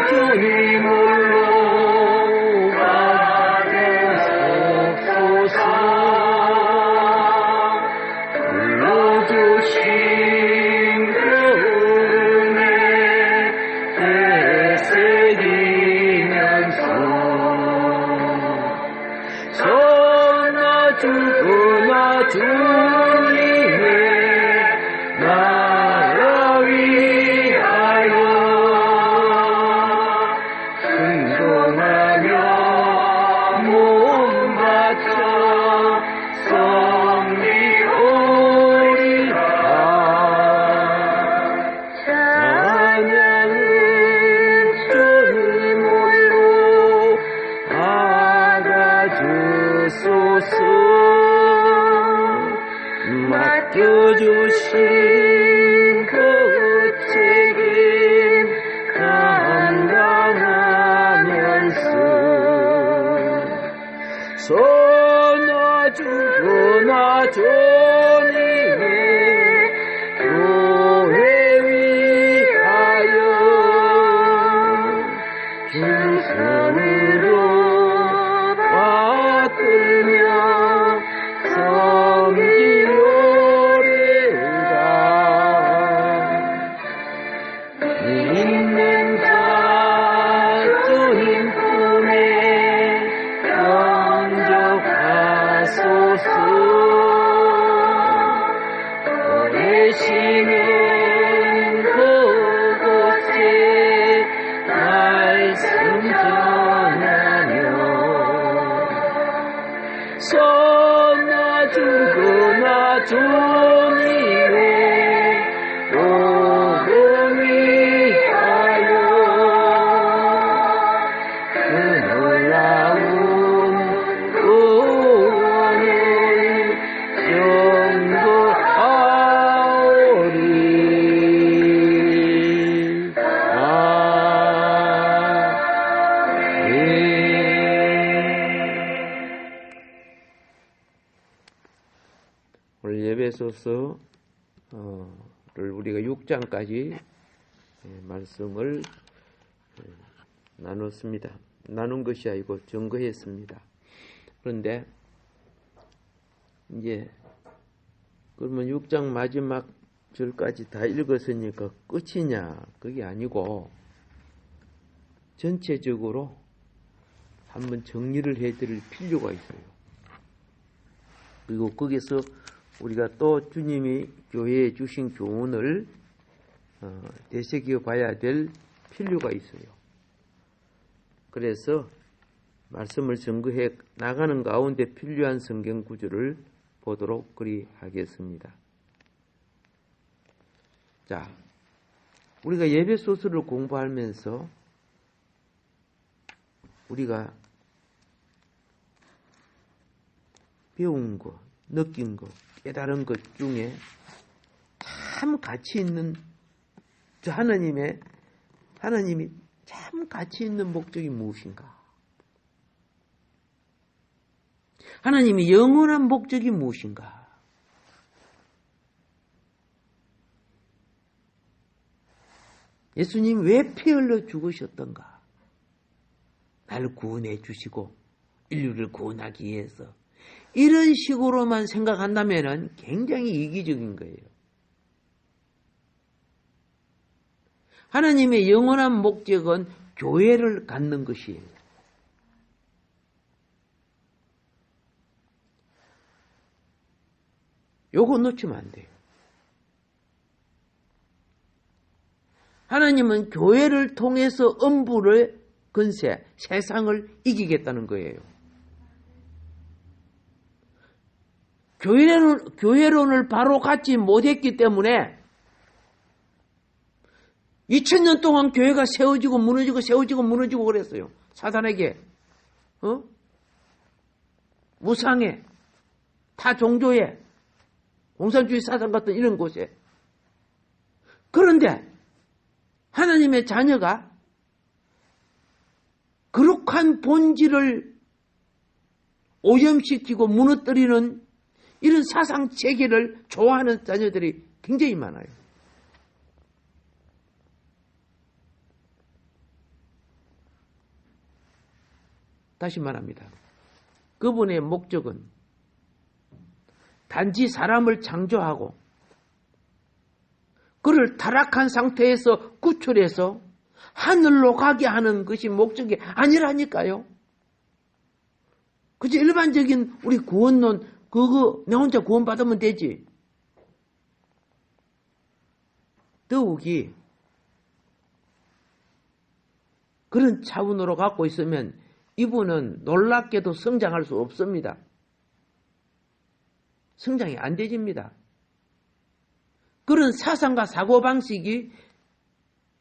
주님으로 받으소서. 불러주신 그 은혜 되새기면서 전하주구나 주님의 나라 위하여 순종하며 몸 바쳐 섬기오리라. 찬양은 주님으로 받아주소서. 맡겨주신 그 책임 감당하면서 선하주구나 주님의 교회 위하여 중성으로 받들며 섬기오리라. 믿는 자 주님 품에 영접하소서. 오래시는 그곳에 말씀 전하며 선하주구나 주님의 복음 위하여 그 놀라운 구원을 오늘 예배소서를 우리가 6장까지 말씀을 나눴습니다. 나눈 것이 아니고 증거했습니다. 그런데 이제 그러면 6장 마지막 절까지 다 읽었으니까 끝이냐? 그게 아니고 전체적으로 한번 정리를 해드릴 필요가 있어요. 그리고 거기서 우리가 또 주님이 교회에 주신 교훈을 되새겨 봐야 될 필요가 있어요. 그래서 말씀을 증거해 나가는 가운데 필요한 성경 구절을 보도록 그리하겠습니다. 자, 우리가 예배 소설을 공부하면서 우리가 배운 것, 느낀 것, 깨달은 것 중에 참 가치 있는 하나님이 참 가치 있는 목적이 무엇인가? 하나님의 영원한 목적이 무엇인가? 예수님 왜 피 흘려 죽으셨던가? 나를 구원해 주시고 인류를 구원하기 위해서. 이런 식으로만 생각한다면 굉장히 이기적인 거예요. 하나님의 영원한 목적은 교회를 갖는 것이에요. 요거 놓치면 안 돼요. 하나님은 교회를 통해서 음부를 근세, 세상을 이기겠다는 거예요. 교회론을 바로 갖지 못했기 때문에 2000년 동안 교회가 세워지고 무너지고 그랬어요. 사단에게, 무상에, 타 종교에, 공산주의 사상 같은 이런 곳에. 그런데 하나님의 자녀가 거룩한 본질을 오염시키고 무너뜨리는 이런 사상 체계를 좋아하는 자녀들이 굉장히 많아요. 다시 말합니다. 그분의 목적은 단지 사람을 창조하고 그를 타락한 상태에서 구출해서 하늘로 가게 하는 것이 목적이 아니라니까요. 그저 일반적인 우리 구원론 그거 내 혼자 구원받으면 되지. 더욱이 그런 차원으로 갖고 있으면 이분은 놀랍게도 성장할 수 없습니다. 성장이 안 되집니다. 그런 사상과 사고방식이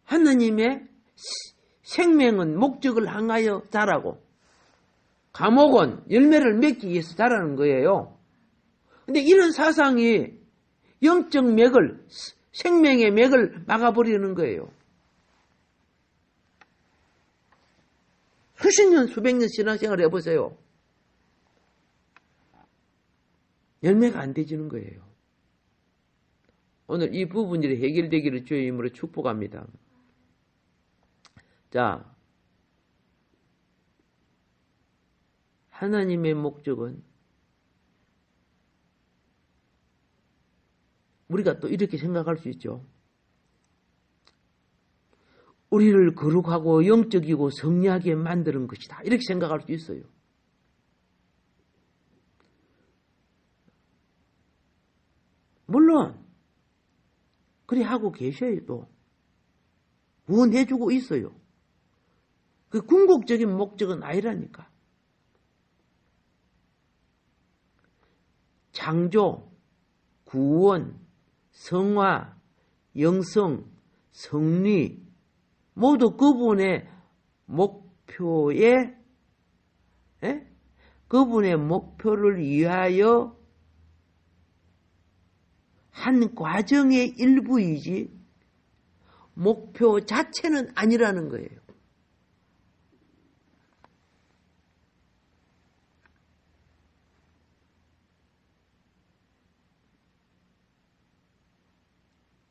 하느님의 생명은 목적을 향하여 자라고 감옥은 열매를 맺기 위해서 자라는 거예요. 근데 이런 사상이 영적 맥을, 생명의 맥을 막아버리는 거예요. 수십 년, 수백 년 신앙생활을 해보세요. 열매가 안 되지는 거예요. 오늘 이 부분이 해결되기를 주의 이름으로 축복합니다. 자, 하나님의 목적은 우리가 또 이렇게 생각할 수 있죠. 우리를 거룩하고 영적이고 성리하게 만드는 것이다. 이렇게 생각할 수 있어요. 물론 그리 하고 계셔요. 또 구원해주고 있어요. 그 궁극적인 목적은 아니라니까. 창조, 구원, 성화, 영성, 성리 모두 그분의 목표에 그분의 목표를 위하여 한 과정의 일부이지 목표 자체는 아니라는 거예요.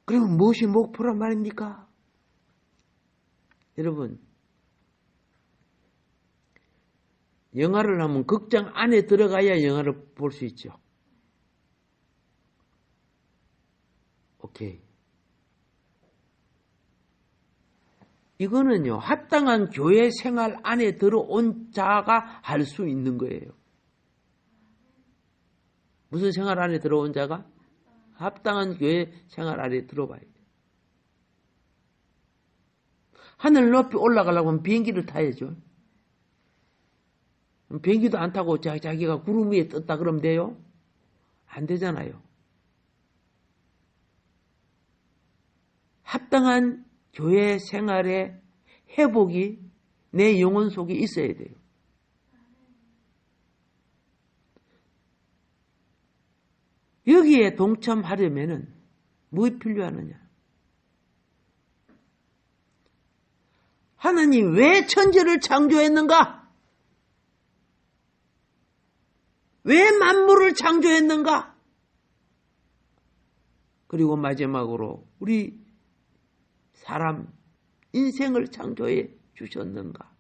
그러면 무엇이 목표란 말입니까? 여러분, 영화를 하면 극장 안에 들어가야 영화를 볼 수 있죠. 오케이. 이거는요, 합당한 교회 생활 안에 들어온 자가 할 수 있는 거예요. 무슨 생활 안에 들어온 자가? 합당한 교회 생활 안에 들어봐야 돼요. 하늘 높이 올라가려고 하면 비행기를 타야죠. 비행기도 안 타고 자기가 구름 위에 떴다 그러면 돼요? 안 되잖아요. 합당한 교회 생활의 회복이 내 영혼 속에 있어야 돼요. 여기에 동참하려면은 무엇이 필요하느냐? 하나님 왜 천지를 창조했는가? 왜 만물을 창조했는가? 그리고 마지막으로 우리 사람 인생을 창조해 주셨는가?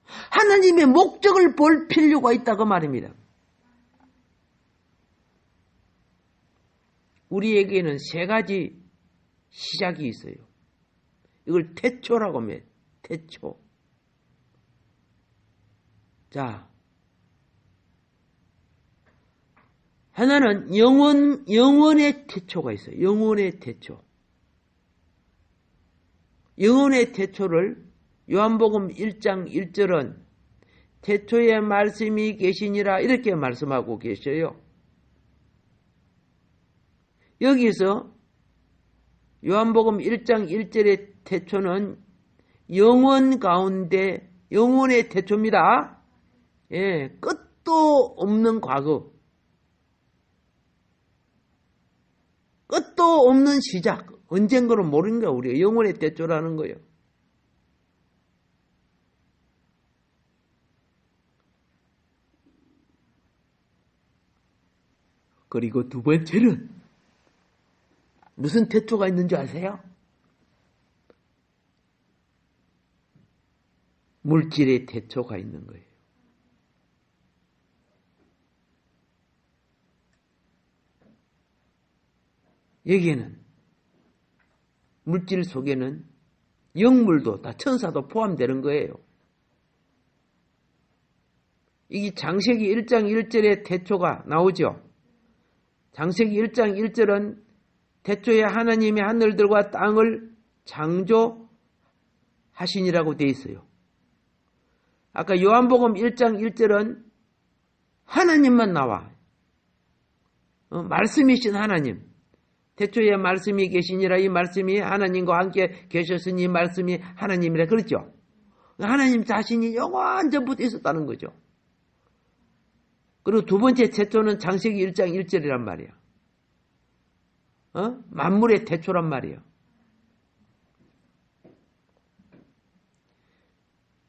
하나님의 목적을 볼 필요가 있다고 말입니다. 우리에게는 세 가지 시작이 있어요. 이걸 태초라고 합니다. 태초. 자, 하나는 영원의 태초가 있어요. 영원의 태초. 영원의 태초를 요한복음 1장 1절은 태초에 말씀이 계시니라 이렇게 말씀하고 계셔요. 여기서 요한복음 1장 1절의 태초는 영원 가운데 영원의 태초입니다. 예, 끝도 없는 과거. 끝도 없는 시작. 언젠가로 모르는 거야. 우리가 영원의 태초라는 거예요. 그리고 두 번째는 무슨 태초가 있는 줄 아세요? 물질의 태초가 있는 거예요. 여기에는 물질 속에는 영물도 다 천사도 포함되는 거예요. 이게 창세기 1장 1절의 태초가 나오죠. 창세기 1장 1절은 태초에 하나님이 하늘들과 땅을 창조하시니라고 되어 있어요. 아까 요한복음 1장 1절은 하나님만 나와. 말씀이신 하나님. 태초에 말씀이 계시니라. 이 말씀이 하나님과 함께 계셨으니 이 말씀이 하나님이라 그랬죠. 하나님 자신이 영원전부터 있었다는 거죠. 그리고 두 번째 태초는 창세기 1장 1절이란 말이야. 만물의 태초란 말이야.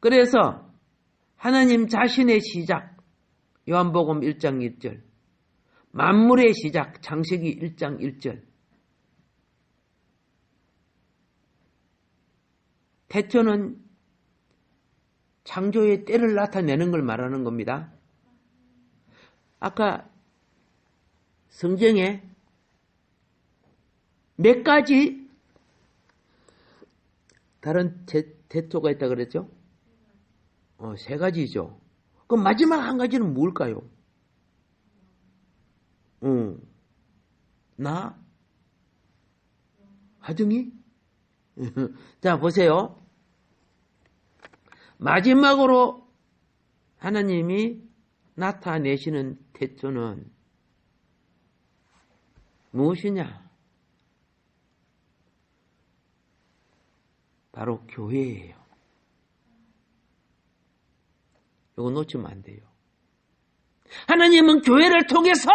그래서 하나님 자신의 시작, 요한복음 1장 1절, 만물의 시작, 창세기 1장 1절. 태초는 창조의 때를 나타내는 걸 말하는 겁니다. 아까 성경에 몇 가지 다른 태초가 있다 그랬죠? 세 가지죠. 그럼 마지막 한 가지는 뭘까요? 나? 하정이? 자, 보세요. 마지막으로 하나님이 나타내시는 태초는 무엇이냐? 바로 교회예요. 이거 놓치면 안 돼요. 하나님은 교회를 통해서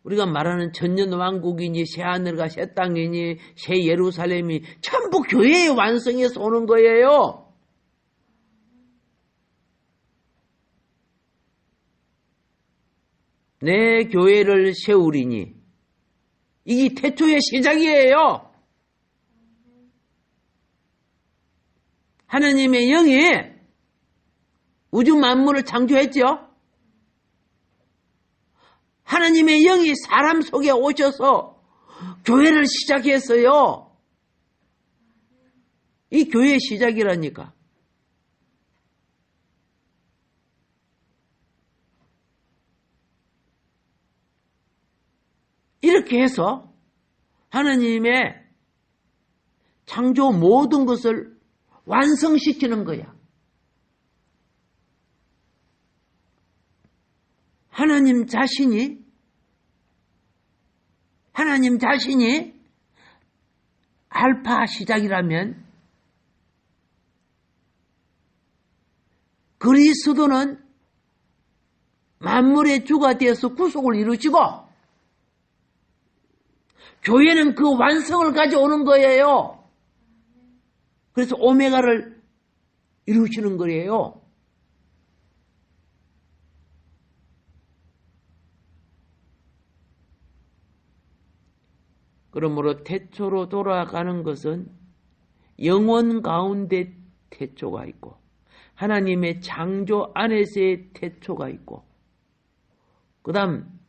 우리가 말하는 천년왕국이니 새하늘과 새 땅이니 새 예루살렘이 전부 교회의 완성에서 오는 거예요. 내 교회를 세우리니 이게 태초의 시작이에요. 하나님의 영이 우주 만물을 창조했죠. 하나님의 영이 사람 속에 오셔서 교회를 시작했어요. 이 교회의 시작이라니까. 이렇게 해서 하나님의 창조 모든 것을 완성시키는 거야. 하나님 자신이 알파 시작이라면 그리스도는 만물의 주가 되어서 구속을 이루시고 교회는 그 완성을 가져오는 거예요. 그래서 오메가를 이루시는 거예요. 그러므로 태초로 돌아가는 것은 영혼 가운데 태초가 있고 하나님의 창조 안에서의 태초가 있고 그 다음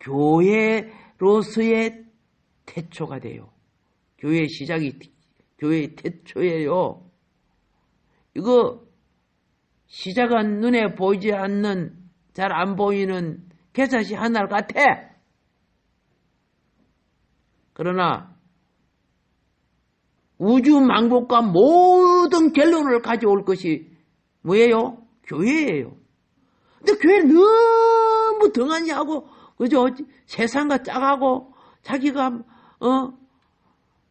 교회로서의 태초가 돼요. 교회의 시작이 교회의 태초예요. 이거 시작은 눈에 보이지 않는 잘 안 보이는 개사시 하나 같아. 그러나 우주 만국과 모든 결론을 가져올 것이 뭐예요? 교회예요. 근데 교회는 너무 등한히 하고 그죠? 세상과 짝하고 자기가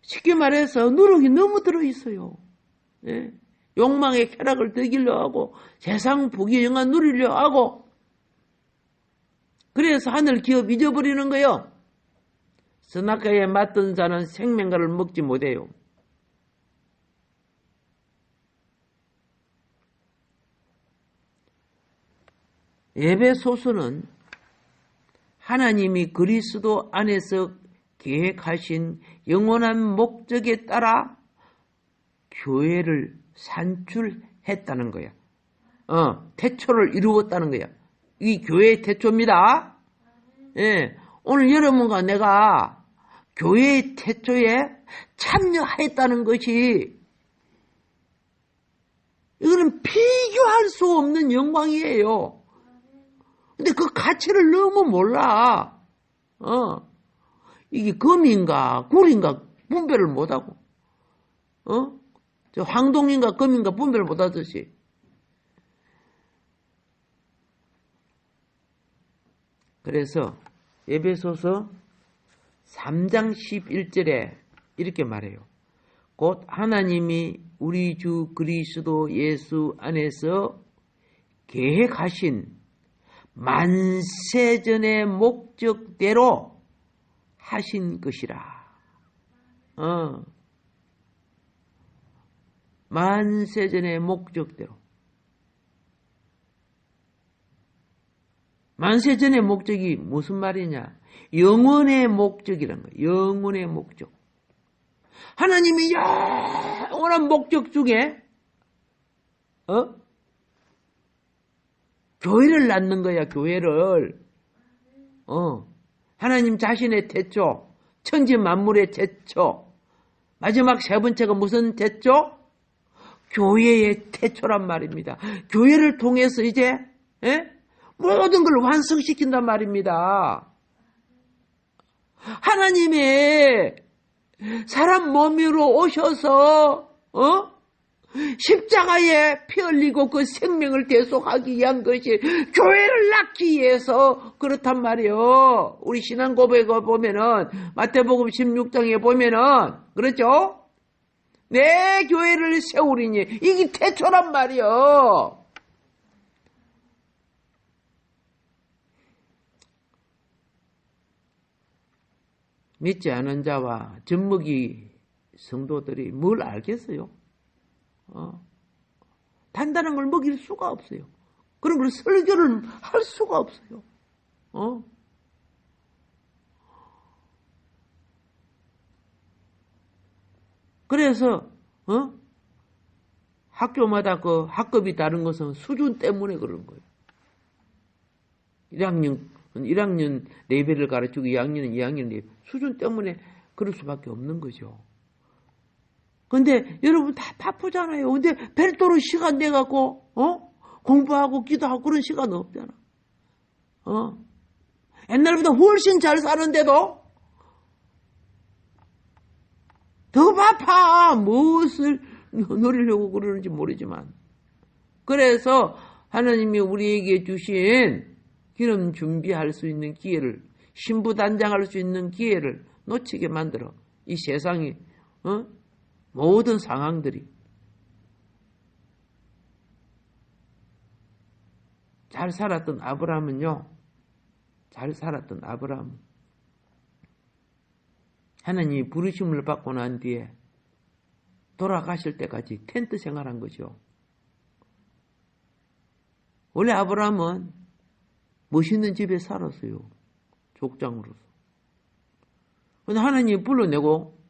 쉽게 말해서 누룩이 너무 들어있어요. 예? 욕망의 쾌락을 즐기려 하고 세상 부귀영화 누리려 하고 그래서 하늘 기업 잊어버리는 거예요. 선악과에 맞던 자는 생명과를 먹지 못해요. 에베소서는 하나님이 그리스도 안에서 계획하신 영원한 목적에 따라 교회를 산출했다는 거야. 태초를 이루었다는 거야. 이 교회의 태초입니다. 예, 오늘 여러분과 내가 교회의 태초에 참여했다는 것이 이거는 비교할 수 없는 영광이에요. 근데 그 가치를 너무 몰라. 이게 금인가 굴인가 분별을 못하고, 저 황동인가 금인가 분별을 못하듯이. 그래서 에베소서 3장 11절에 이렇게 말해요. 곧 하나님이 우리 주 그리스도 예수 안에서 계획하신 만세전의 목적대로 하신 것이라. 만세전의 목적대로. 만세전의 목적이 무슨 말이냐? 영원의 목적이란 거예요. 영원의 목적. 하나님이 영원한 목적 중에 교회를 낳는 거야. 교회를. 하나님 자신의 태초, 천지 만물의 태초. 마지막 세 번째가 무슨 태초? 교회의 태초란 말입니다. 교회를 통해서 이제 모든 걸 완성시킨단 말입니다. 하나님의 사람 몸으로 오셔서 십자가에 피 흘리고 그 생명을 대속하기 위한 것이 교회를 낳기 위해서 그렇단 말이에요. 우리 신앙 고백을 보면은 마태복음 16장에 보면은 그렇죠? 내 교회를 세우리니 이게 태초란 말이에요. 믿지 않은 자와 젖먹이 성도들이 뭘 알겠어요? 단단한 걸 먹일 수가 없어요. 그런 걸 설교를 할 수가 없어요. 그래서 학교마다 그 학급이 다른 것은 수준 때문에 그런 거예요. 1학년 레벨을 가르치고 2학년은 2학년 레벨 수준 때문에 그럴 수밖에 없는 거죠. 근데 여러분 다 바쁘잖아요. 근데 별도로 시간 내갖고 공부하고 기도하고 그런 시간 없잖아. 옛날보다 훨씬 잘 사는데도 더 바빠. 무엇을 누리려고 그러는지 모르지만. 그래서 하나님이 우리에게 주신 기름 준비할 수 있는 기회를, 신부 단장할 수 있는 기회를 놓치게 만들어. 이 세상이 모든 상황들이 잘 살았던 아브라함은요. 잘 살았던 아브라함. 하나님이 부르심을 받고 난 뒤에 돌아가실 때까지 텐트 생활한 거죠. 원래 아브라함은 멋있는 집에 살았어요. 족장으로서. 근데 하나님이 불러내고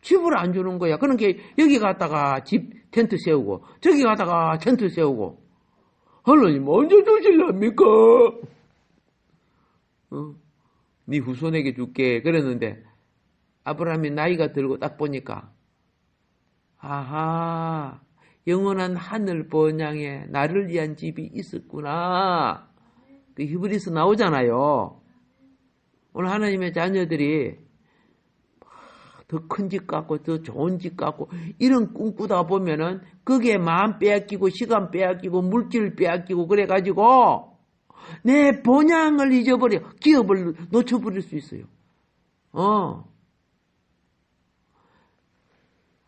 집을 안 주는 거야. 그러니까 여기 갔다가 집 텐트 세우고 저기 갔다가 텐트 세우고 하나님 언제 주실랍니까? 네 후손에게 줄게 그랬는데 아브라함이 나이가 들고 딱 보니까 아하 영원한 하늘 번향에 나를 위한 집이 있었구나. 그 히브리서 나오잖아요. 오늘 하나님의 자녀들이 더 큰 집 갖고 더 좋은 집 갖고 이런 꿈꾸다 보면은 거기에 마음 빼앗기고 시간 빼앗기고 물질 빼앗기고 그래가지고 내 본향을 잊어버려 기업을 놓쳐버릴 수 있어요.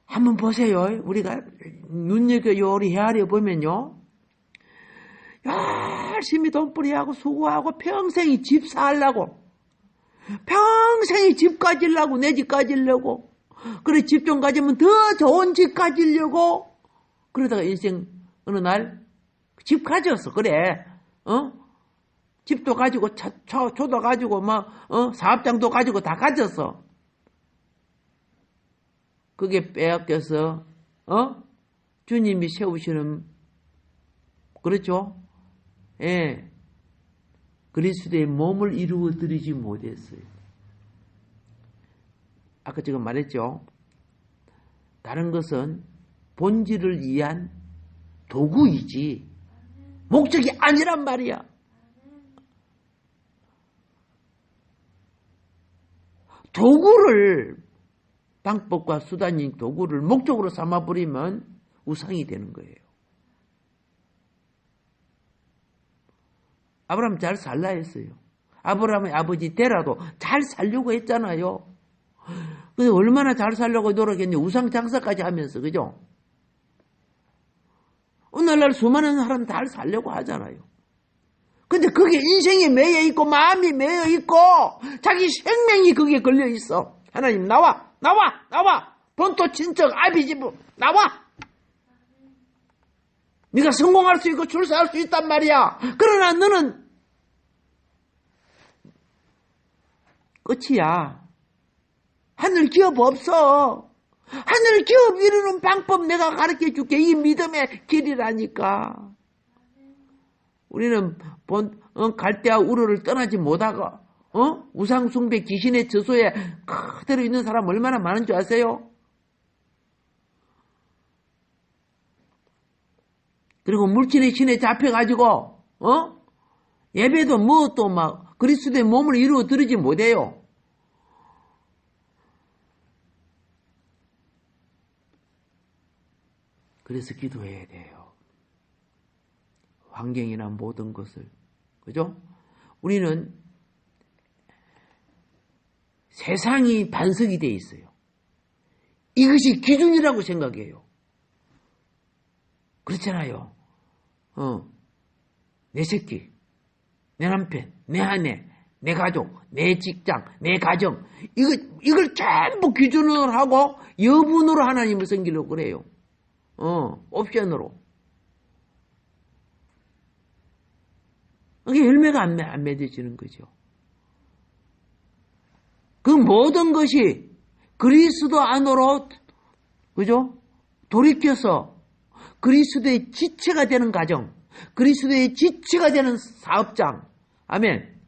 한번 보세요. 우리가 눈여겨 요리 헤아려 보면요. 열심히 돈벌이하고 수고하고 평생이 집 살라고 평생이 집 가지려고 내 집 가지려고 그래 집 좀 가지면 더 좋은 집 가지려고 그러다가 인생 어느 날 집 가졌어. 그래 집도 가지고 초도 가지고 사업장도 가지고 다 가졌어. 그게 빼앗겨서 주님이 세우시는, 그렇죠? 예. 그리스도의 몸을 이루어 드리지 못했어요. 아까 제가 말했죠. 다른 것은 본질을 위한 도구이지 목적이 아니란 말이야. 도구를, 방법과 수단인 도구를 목적으로 삼아버리면 우상이 되는 거예요. 아브라함 잘 살라 했어요. 아브라함의 아버지 데라도 잘 살려고 했잖아요. 근데 얼마나 잘 살려고 노력했냐. 우상 장사까지 하면서, 그죠? 오늘날 수많은 사람 잘 살려고 하잖아요. 근데 그게 인생에 매여 있고 마음이 매여 있고 자기 생명이 거기에 걸려 있어. 하나님 나와. 본토 친척 아비지부 나와. 네가 성공할 수 있고 출세할 수 있단 말이야. 그러나 너는 끝이야. 하늘 기업 없어. 하늘 기업 이루는 방법 내가 가르쳐 줄게. 이 믿음의 길이라니까. 우리는 갈대아 우르를 떠나지 못하고 우상숭배 귀신의 저소에 그대로 있는 사람 얼마나 많은 줄 아세요? 그리고 물질의 신에 잡혀가지고 예배도 뭐 또 막 그리스도의 몸을 이루어 드리지 못해요. 그래서 기도해야 돼요. 환경이나 모든 것을. 그죠? 우리는 세상이 반석이 돼 있어요. 이것이 기준이라고 생각해요. 그렇잖아요. 내 새끼, 내 남편, 내 아내, 내 가족, 내 직장, 내 가정. 이걸 전부 기준으로 하고 여분으로 하나님을 섬기려고 그래요. 옵션으로. 이게 열매가 안 맺어지는 거죠. 그 모든 것이 그리스도 안으로, 그죠? 돌이켜서 그리스도의 지체가 되는 가정, 그리스도의 지체가 되는 사업장. 아멘.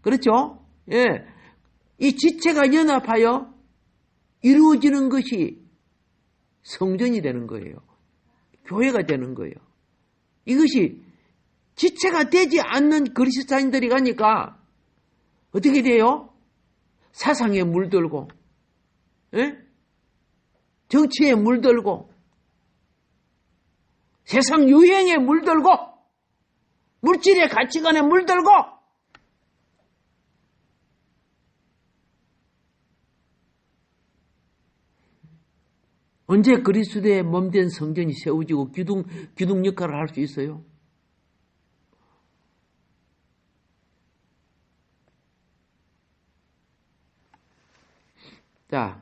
그렇죠? 예. 이 지체가 연합하여 이루어지는 것이 성전이 되는 거예요. 교회가 되는 거예요. 이것이 지체가 되지 않는 그리스도인들이 가니까 어떻게 돼요? 사상에 물들고, 예? 정치에 물들고, 세상 유행에 물들고, 물질의 가치관에 물들고, 언제 그리스도의 몸된 성전이 세워지고 기둥 역할을 할 수 있어요? 자,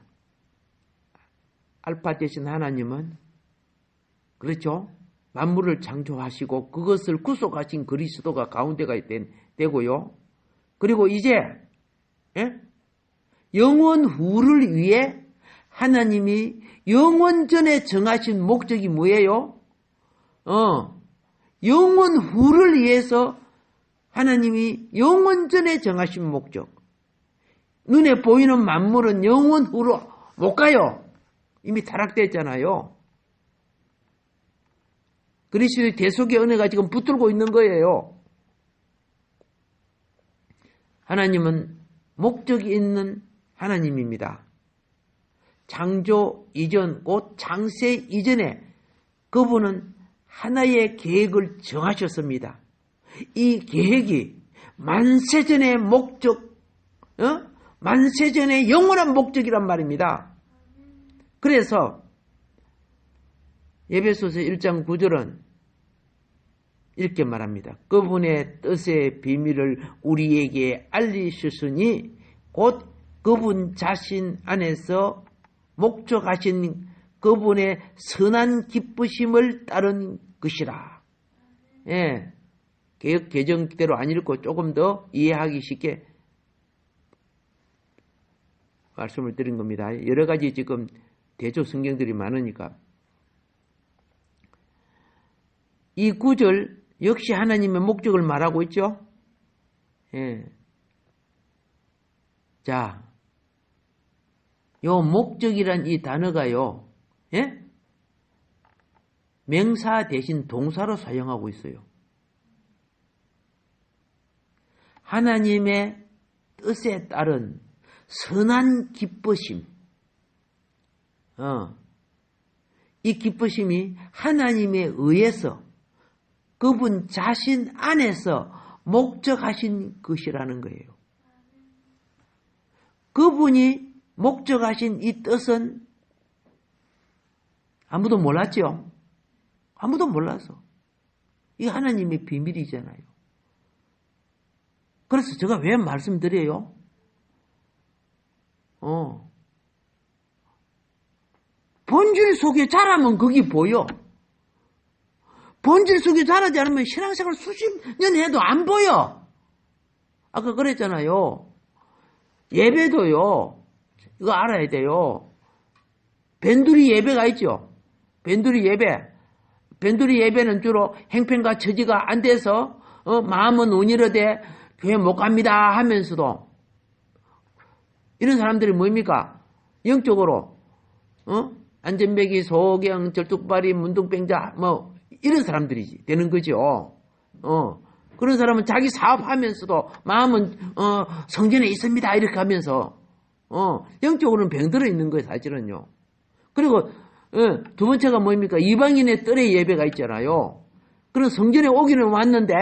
알파 되신 하나님은, 그렇죠? 만물을 창조하시고 그것을 구속하신 그리스도가 가운데가 되고요. 그리고 이제 영원 후를 위해 하나님이 영원 전에 정하신 목적이 뭐예요? 영원 후를 위해서 하나님이 영원 전에 정하신 목적. 눈에 보이는 만물은 영원 후로 못 가요. 이미 타락됐잖아요. 그리스도의 대속의 은혜가 지금 붙들고 있는 거예요. 하나님은 목적이 있는 하나님입니다. 창조 이전, 곧 창세 이전에 그분은 하나의 계획을 정하셨습니다. 이 계획이 만세전의 목적, 만세전의 영원한 목적이란 말입니다. 그래서 에베소서 1장 9절은 이렇게 말합니다. 그분의 뜻의 비밀을 우리에게 알리셨으니 곧 그분 자신 안에서 목적하신 그분의 선한 기쁘심을 따른 것이라. 예, 개혁 개정대로 안 읽고 조금 더 이해하기 쉽게 말씀을 드린 겁니다. 여러 가지 지금 대조 성경들이 많으니까. 이 구절 역시 하나님의 목적을 말하고 있죠. 예. 자, 요 목적이란 이 단어가요, 예? 명사 대신 동사로 사용하고 있어요. 하나님의 뜻에 따른 선한 기쁘심, 이 기쁘심이 하나님에 의해서 그분 자신 안에서 목적하신 것이라는 거예요. 그분이 목적하신 이 뜻은 아무도 몰랐죠. 아무도 몰라서. 이게 하나님의 비밀이잖아요. 그래서 제가 왜 말씀드려요? 본질 속에 자라면 거기 보여. 본질 속에 자라지 않으면 신앙생활 수십 년 해도 안 보여. 아까 그랬잖아요. 예배도요. 이거 알아야 돼요. 변두리 예배가 있죠. 변두리 예배. 변두리 예배는 주로 행편과 처지가 안 돼서 마음은 운이러되 교회 못 갑니다 하면서도 이런 사람들이 뭡니까? 영적으로 안전배기, 소경, 절뚝발이, 문둥병자 뭐 이런 사람들이지 되는 거죠. 그런 사람은 자기 사업하면서도 마음은 성전에 있습니다 이렇게 하면서 영적으로는 병들어 있는 거예요 사실은요. 그리고 두 번째가 뭡니까? 이방인의 뜰의 예배가 있잖아요. 그런 성전에 오기는 왔는데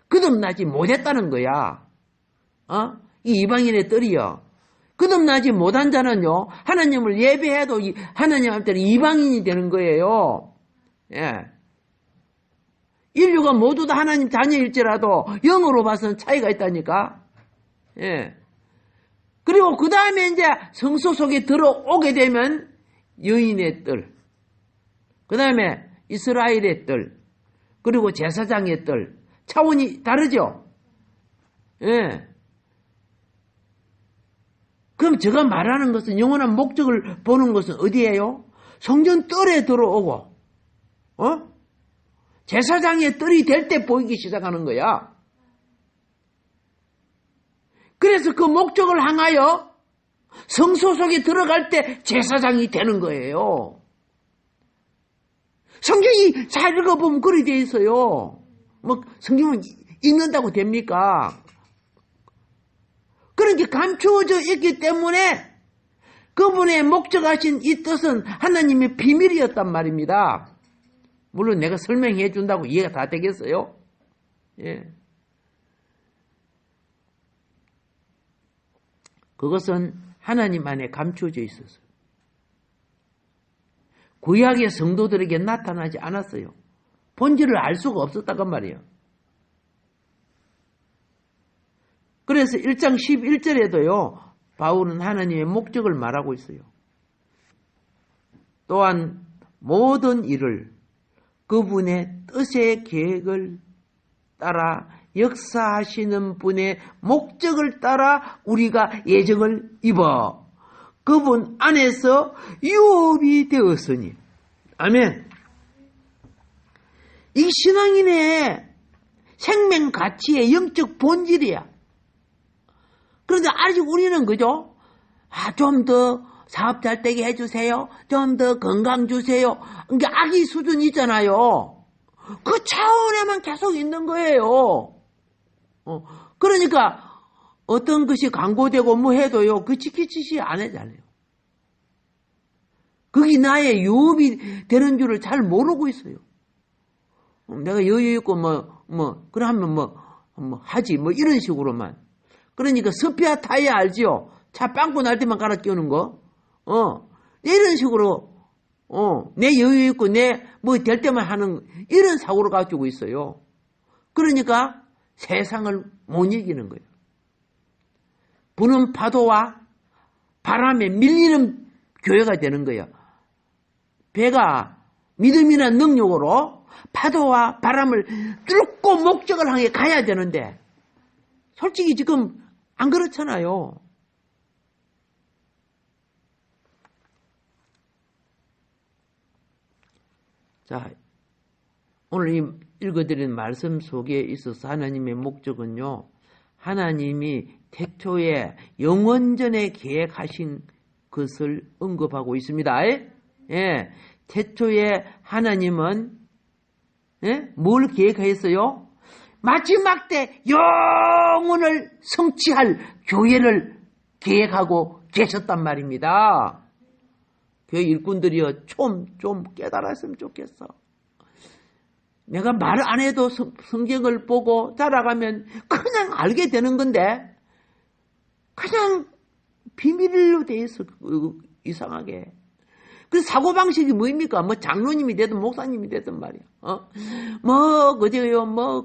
거듭나지 못했다는 거야. 이 이방인의 뜰이요. 거듭나지 못한 자는요, 하나님을 예배해도 하나님한테는 이방인이 되는 거예요. 예. 인류가 모두 다 하나님 자녀일지라도 영으로 봐서는 차이가 있다니까. 예. 그리고 그 다음에 이제 성소 속에 들어오게 되면 여인의 뜰, 그 다음에 이스라엘의 뜰, 그리고 제사장의 뜰, 차원이 다르죠? 예. 그럼 제가 말하는 것은 영원한 목적을 보는 것은 어디예요? 성전 뜰에 들어오고, 제사장의 뜰이 될 때 보이기 시작하는 거야. 그래서 그 목적을 향하여 성소 속에 들어갈 때 제사장이 되는 거예요. 성경이 잘 읽어보면 그리 돼 있어요. 뭐 성경은 읽는다고 됩니까? 그런 게 감추어져 있기 때문에 그분의 목적하신 이 뜻은 하나님의 비밀이었단 말입니다. 물론 내가 설명해 준다고 이해가 다 되겠어요? 예. 그것은 하나님 안에 감추어져 있었어요. 구약의 성도들에게 나타나지 않았어요. 본질을 알 수가 없었다고 말이에요. 그래서 1장 11절에도요. 바울은 하나님의 목적을 말하고 있어요. 또한 모든 일을 그분의 뜻의 계획을 따라 역사하시는 분의 목적을 따라 우리가 예정을 입어 그분 안에서 유업이 되었으니. 아멘. 이 신앙인의 생명 가치의 영적 본질이야. 그런데 아직 우리는 그죠? 좀 더 사업 잘 되게 해주세요. 좀 더 건강 주세요. 그러니까 아기 수준 있잖아요. 그 차원에만 계속 있는 거예요. 그러니까 어떤 것이 광고되고 뭐 해도요. 그 지키듯이 안 하잖아요. 그게 나의 유업이 되는 줄을 잘 모르고 있어요. 내가 여유 있고 그러면 하지 이런 식으로만. 그러니까 스피아 타이어 알지요? 차 빵꾸 날 때만 갈아 끼우는 거. 이런 식으로 내 여유 있고 내 뭐 될 때만 하는 이런 사고를 가지고 있어요. 그러니까 세상을 못 이기는 거예요. 부는 파도와 바람에 밀리는 교회가 되는 거예요. 배가 믿음이나 능력으로 파도와 바람을 뚫고 목적을 향해 가야 되는데 솔직히 지금 안 그렇잖아요. 자, 오늘 이 읽어드린 말씀 속에 있어서 하나님의 목적은요, 하나님이 태초에 영원전에 계획하신 것을 언급하고 있습니다. 예, 태초에 하나님은 뭘 계획했어요? 마지막 때 영원을 성취할 교회를 계획하고 계셨단 말입니다. 교회 일꾼들이요, 좀 깨달았으면 좋겠어. 내가 말 안 해도 성경을 보고 자라가면 그냥 알게 되는 건데, 그냥 비밀로 돼 있어, 이상하게. 그 사고방식이 뭐입니까? 뭐 장로님이 되든 목사님이 되든 말이야.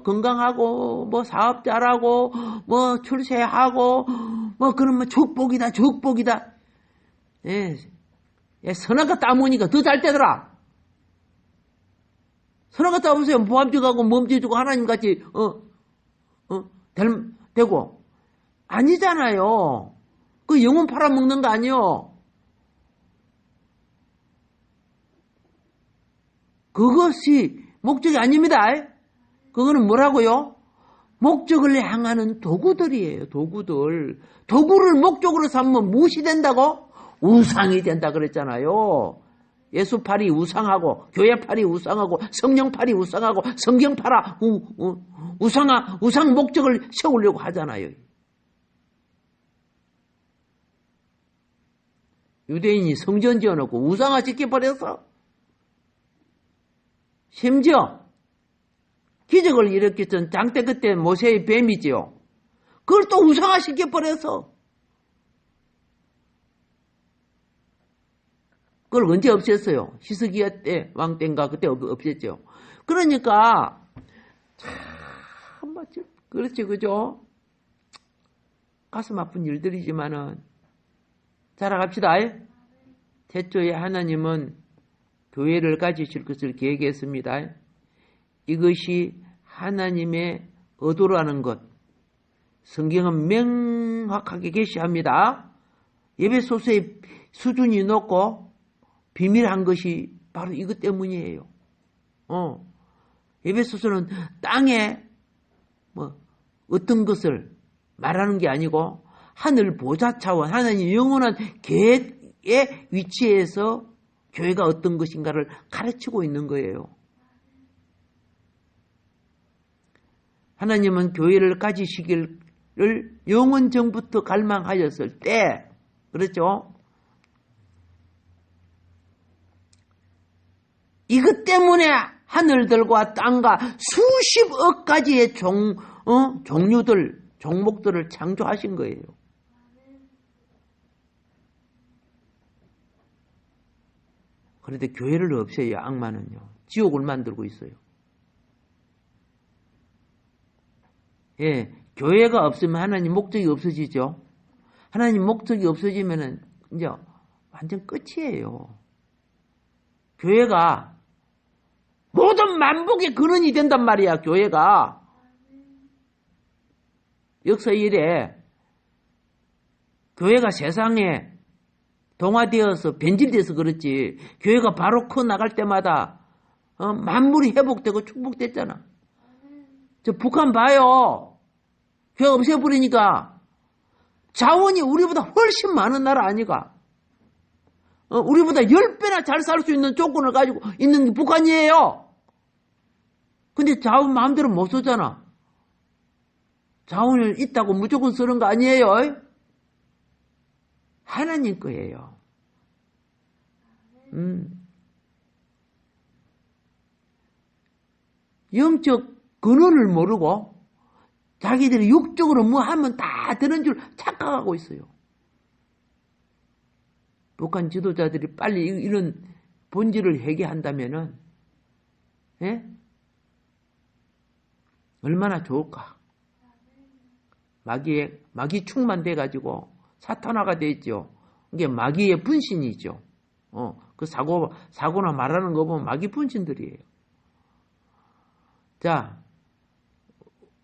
건강하고, 뭐 사업 잘하고, 뭐 출세하고, 그러면 축복이다. 예, 선악과 따모니까 더 잘 되더라. 선악과 따보세요. 보암직하고 멈춰주고 하나님 같이, 되고. 아니잖아요. 그 영혼 팔아먹는 거 아니요. 그것이 목적이 아닙니다. 그거는 뭐라고요? 목적을 향하는 도구들이에요. 도구들. 도구를 목적으로 삼으면 무엇이 된다고? 우상이 된다 그랬잖아요. 예수팔이 우상하고 교회팔이 우상하고 성령팔이 우상하고 성경 팔아 우상 목적을 세우려고 하잖아요. 유대인이 성전 지어놓고 우상화 시켜버려서 심지어 기적을 일으켰던 장대 그때 모세의 뱀이지요. 그걸 또 우상화 시켜버려서 그걸 언제 없앴어요? 히스기야 때, 왕 때인가 그때 없앴죠. 그러니까 참 그렇지, 그죠? 가슴 아픈 일들이지만은 자라갑시다. 태초에 하나님은 교회를 가지실 것을 계획했습니다. 이것이 하나님의 의도라는 것, 성경은 명확하게 계시합니다. 에베소서의 수준이 높고 비밀한 것이 바로 이것 때문이에요. 에베소서는 땅에 어떤 것을 말하는 게 아니고 하늘 보좌 차원, 하나님 영원한 계획의 위치에서 교회가 어떤 것인가를 가르치고 있는 거예요. 하나님은 교회를 가지시기를 영원 전부터 갈망하였을 때, 그렇죠? 이것 때문에 하늘들과 땅과 수십억 가지의 종류들, 종목들을 창조하신 거예요. 그런데 교회를 없애요, 악마는요. 지옥을 만들고 있어요. 예, 교회가 없으면 하나님 목적이 없어지죠. 하나님 목적이 없어지면은 이제 완전 끝이에요. 교회가 모든 만복의 근원이 된단 말이야, 교회가. 역사 이래 교회가 세상에 동화되어서 변질돼서 그렇지, 교회가 바로 커 나갈 때마다 만물이 회복되고 축복됐잖아. 저 북한 봐요. 교회 없애버리니까 자원이 우리보다 훨씬 많은 나라 아니가. 우리보다 10배나 잘 살 수 있는 조건을 가지고 있는 게 북한이에요. 근데 자원 마음대로 못 쓰잖아. 자원을 있다고 무조건 쓰는 거 아니에요. 하나님 거예요. 영적 근원을 모르고 자기들이 육적으로 뭐 하면 다 되는 줄 착각하고 있어요. 북한 지도자들이 빨리 이런 본질을 회개한다면은, 예? 얼마나 좋을까? 마귀 충만돼가지고 사탄화가 돼 있죠. 이게 마귀의 분신이죠. 그 사고나 말하는 거 보면 마귀 분신들이에요. 자,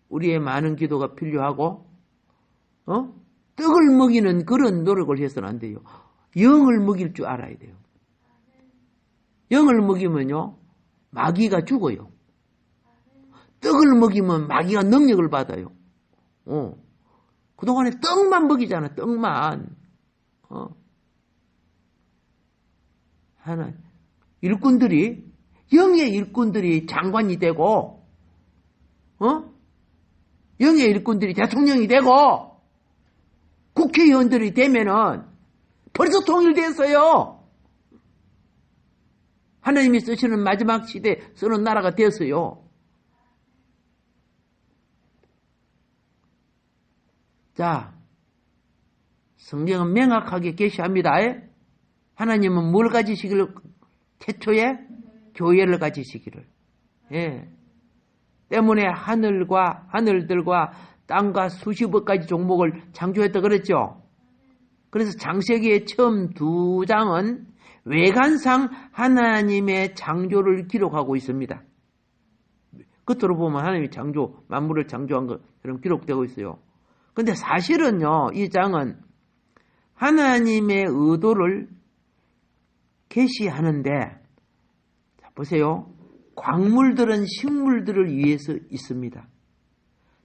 우리의 많은 기도가 필요하고, 떡을 먹이는 그런 노력을 해서는 안 돼요. 영을 먹일 줄 알아야 돼요. 영을 먹이면요, 마귀가 죽어요. 떡을 먹이면 마귀가 능력을 받아요. 그동안에 떡만 먹이잖아, 떡만. 하나, 일꾼들이, 영의 일꾼들이 장관이 되고, 영의 일꾼들이 대통령이 되고, 국회의원들이 되면은 벌써 통일됐어요. 하나님이 쓰시는 마지막 시대에 쓰는 나라가 됐어요. 자, 성경은 명확하게 계시합니다. 하나님은 뭘 가지시기를, 태초에 교회를 가지시기를. 예. 때문에 하늘들과 땅과 수십억 가지 종목을 창조했다 그랬죠. 그래서 창세기의 처음 2장은 외관상 하나님의 창조를 기록하고 있습니다. 겉으로 보면 하나님이 만물을 창조한 것처럼 기록되고 있어요. 근데 사실은요, 이 장은 하나님의 의도를 계시하는데, 자, 보세요. 광물들은 식물들을 위해서 있습니다.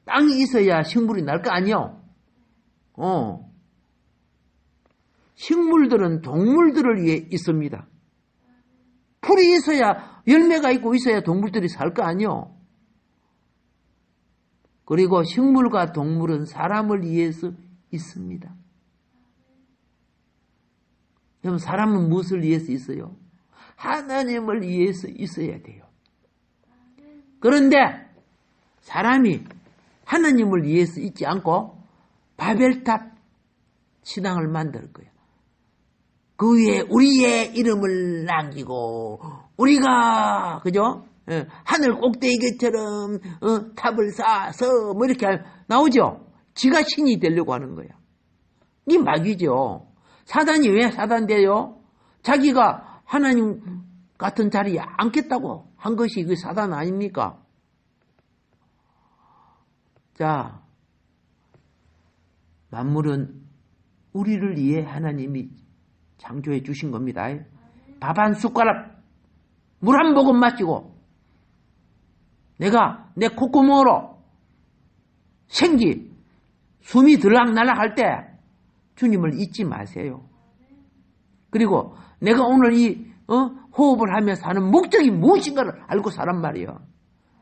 땅이 있어야 식물이 날 거 아니요? 식물들은 동물들을 위해 있습니다. 풀이 있어야, 열매가 있고 있어야 동물들이 살 거 아니요? 그리고 식물과 동물은 사람을 위해서 있습니다. 그럼 사람은 무엇을 위해서 있어요? 하나님을 위해서 있어야 돼요. 그런데 사람이 하나님을 위해서 있지 않고 바벨탑 신앙을 만들 거예요. 그 위에 우리의 이름을 남기고 우리가 그죠? 하늘 꼭대기처럼 탑을 쌓아서 뭐 이렇게 나오죠. 지가 신이 되려고 하는 거야. 이 마귀죠. 사단이 왜 사단 돼요? 자기가 하나님 같은 자리에 앉겠다고 한 것이 그 사단 아닙니까? 자, 만물은 우리를 위해 하나님이 창조해 주신 겁니다. 밥 한 숟가락, 물 한 모금 마시고 내가 내 콧구멍으로 숨이 들락날락 할 때 주님을 잊지 마세요. 그리고 내가 오늘 이 호흡을 하며 사는 목적이 무엇인가를 알고 사란 말이에요.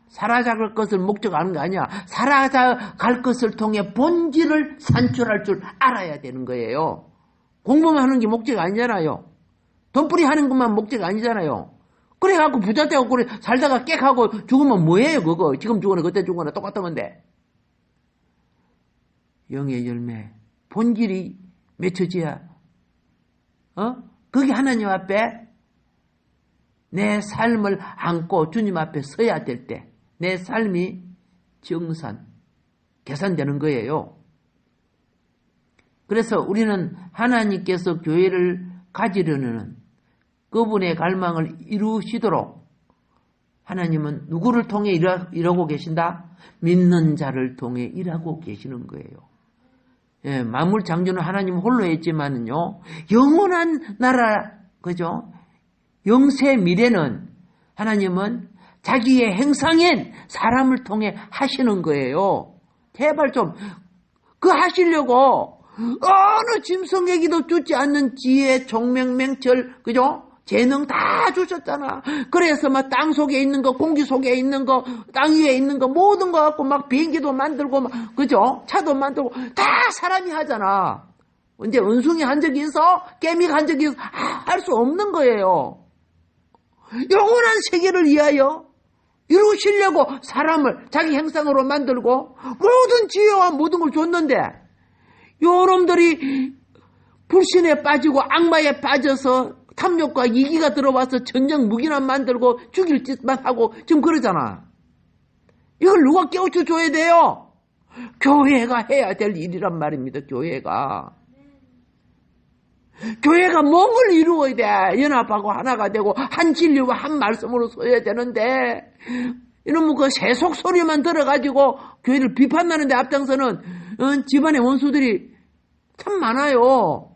살아갈 것을 목적 아는 거 아니야. 살아갈 것을 통해 본질을 산출할 줄 알아야 되는 거예요. 공부만 하는 게 목적이 아니잖아요. 돈벌이 하는 것만 목적이 아니잖아요. 그래갖고 부자 되고 그래 살다가 깨하고 죽으면 뭐예요 그거. 지금 죽거나 그때 죽거나 똑같은 건데. 영의 열매 본질이 맺혀져야 그게 하나님 앞에 내 삶을 안고 주님 앞에 서야 될 때 내 삶이 계산되는 거예요. 그래서 우리는 하나님께서 교회를 가지려는 그분의 갈망을 이루시도록 하나님은 누구를 통해 일하고 계신다? 믿는 자를 통해 일하고 계시는 거예요. 예, 만물 창조는 하나님 홀로 했지만은요, 영원한 나라, 그죠? 영세 미래는 하나님은 자기의 행상인 사람을 통해 하시는 거예요. 제발 좀, 하시려고, 어느 짐승에게도 주지 않는 지혜, 총명맹철, 그죠? 재능 다 주셨잖아. 그래서 막 땅 속에 있는 거, 공기 속에 있는 거, 땅 위에 있는 거, 모든 거 갖고 막 비행기도 만들고, 막, 그죠? 차도 만들고, 다 사람이 하잖아. 언제 원숭이 한 적이 있어? 개미가 한 적이 있어? 할 수 없는 거예요. 영원한 세계를 위하여 이루시려고 사람을 자기 형상으로 만들고 모든 지혜와 모든 걸 줬는데 요놈들이 불신에 빠지고 악마에 빠져서 탐욕과 이기가 들어와서 전쟁 무기나 만들고 죽일 짓만 하고 지금 그러잖아. 이걸 누가 깨우쳐 줘야 돼요? 교회가 해야 될 일이란 말입니다. 교회가 몸을 이루어야 돼. 연합하고 하나가 되고 한 진리와 한 말씀으로 서야 되는데 이놈의 그 세속 소리만 들어가지고 교회를 비판하는데 앞장서는 집안의 원수들이 참 많아요.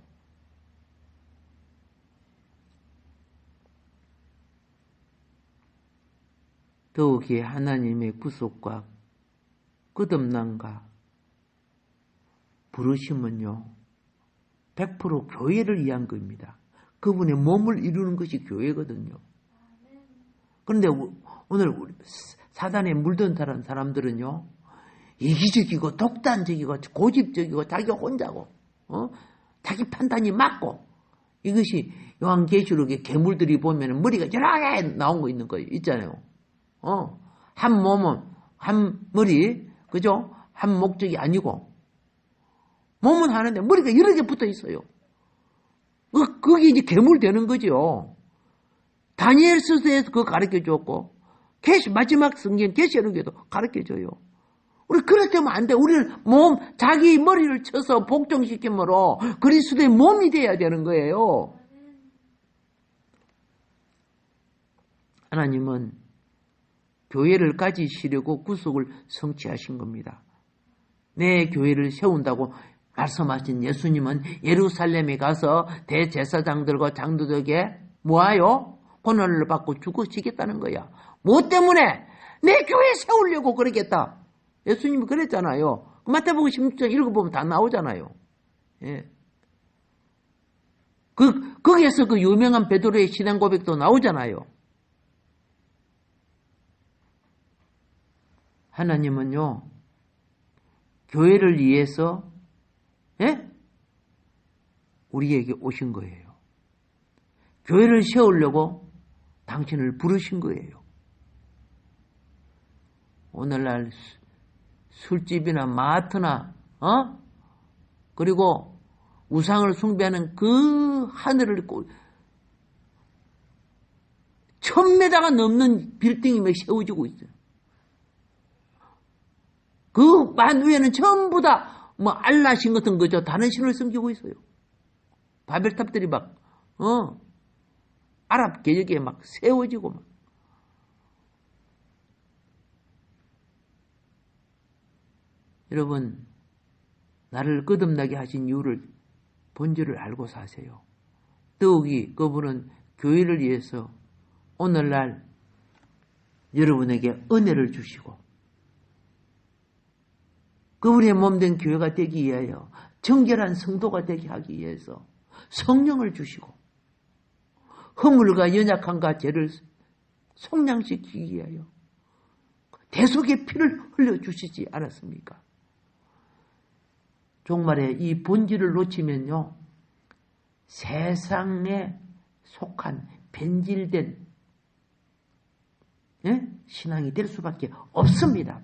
더욱이 하나님의 구속과 끝없남과 부르심은요 100% 교회를 위한 겁니다. 그분의 몸을 이루는 것이 교회거든요. 그런데 오늘 사단에 물든 사람들은요 이기적이고 독단적이고 고집적이고 자기 혼자고 자기 판단이 맞고 이것이 요한계시록의 괴물들이 보면 머리가 여러 개 나온 거 있는 거예요. 있잖아요. 한 몸은 한 머리 그죠? 한 목적이 아니고 몸은 하는데 머리가 여러 개 붙어 있어요. 그게 이제 괴물 되는 거죠. 다니엘서에서 그거 가르쳐 줬고 마지막 성경 계시록에도 가르쳐 줘요. 우리 그렇다면 안 돼. 우리는 자기 머리를 쳐서 복종시키므로 그리스도의 몸이 돼야 되는 거예요. 하나님은 교회를 가지시려고 구속을 성취하신 겁니다. 내 교회를 세운다고 말씀하신 예수님은 예루살렘에 가서 대제사장들과 장로들에게 뭐하요? 고난을 받고 죽으시겠다는 거야. 뭐 때문에? 내 교회 세우려고 그러겠다. 예수님이 그랬잖아요. 마태복음 16장 읽어보면 다 나오잖아요. 예. 거기에서 그 유명한 베드로의 신앙 고백도 나오잖아요. 하나님은요, 교회를 위해서, 예? 우리에게 오신 거예요. 교회를 세우려고 당신을 부르신 거예요. 오늘날 술집이나 마트나, 그리고 우상을 숭배하는 그 하늘을 1000m가 넘는 빌딩이 막 세워지고 있어요. 그 만 위에는 전부 다 알라신 같은 거죠. 다른 신을 섬기고 있어요. 바벨탑들이 막, 아랍 계적에 막 세워지고 막. 여러분, 나를 거듭나게 하신 이유를, 본질을 알고 사세요. 더욱이 그분은 교회를 위해서 오늘날 여러분에게 은혜를 주시고, 그분의 몸된 교회가 되기 위하여 정결한 성도가 되게 하기 위해서 성령을 주시고 허물과 연약함과 죄를 속량시키기 위하여 대속의 피를 흘려주시지 않았습니까? 종말에 이 본질을 놓치면요 세상에 속한 변질된 신앙이 될 수밖에 없습니다.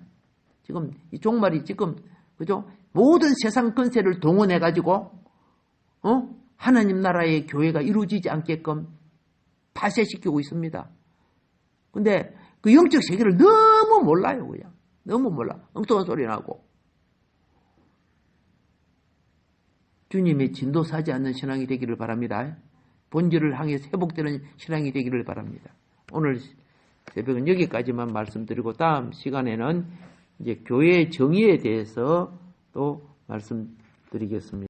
지금 이 종말이 지금 그죠? 모든 세상 권세를 동원해 가지고 하나님 나라의 교회가 이루어지지 않게끔 파쇄시키고 있습니다. 근데 그 영적 세계를 너무 몰라요, 그냥. 너무 몰라. 엉뚱한 소리 나고. 주님의 진도사지 않는 신앙이 되기를 바랍니다. 본질을 향해서 회복되는 신앙이 되기를 바랍니다. 오늘 새벽은 여기까지만 말씀드리고 다음 시간에는 이제 교회의 정의에 대해서 또 말씀드리겠습니다.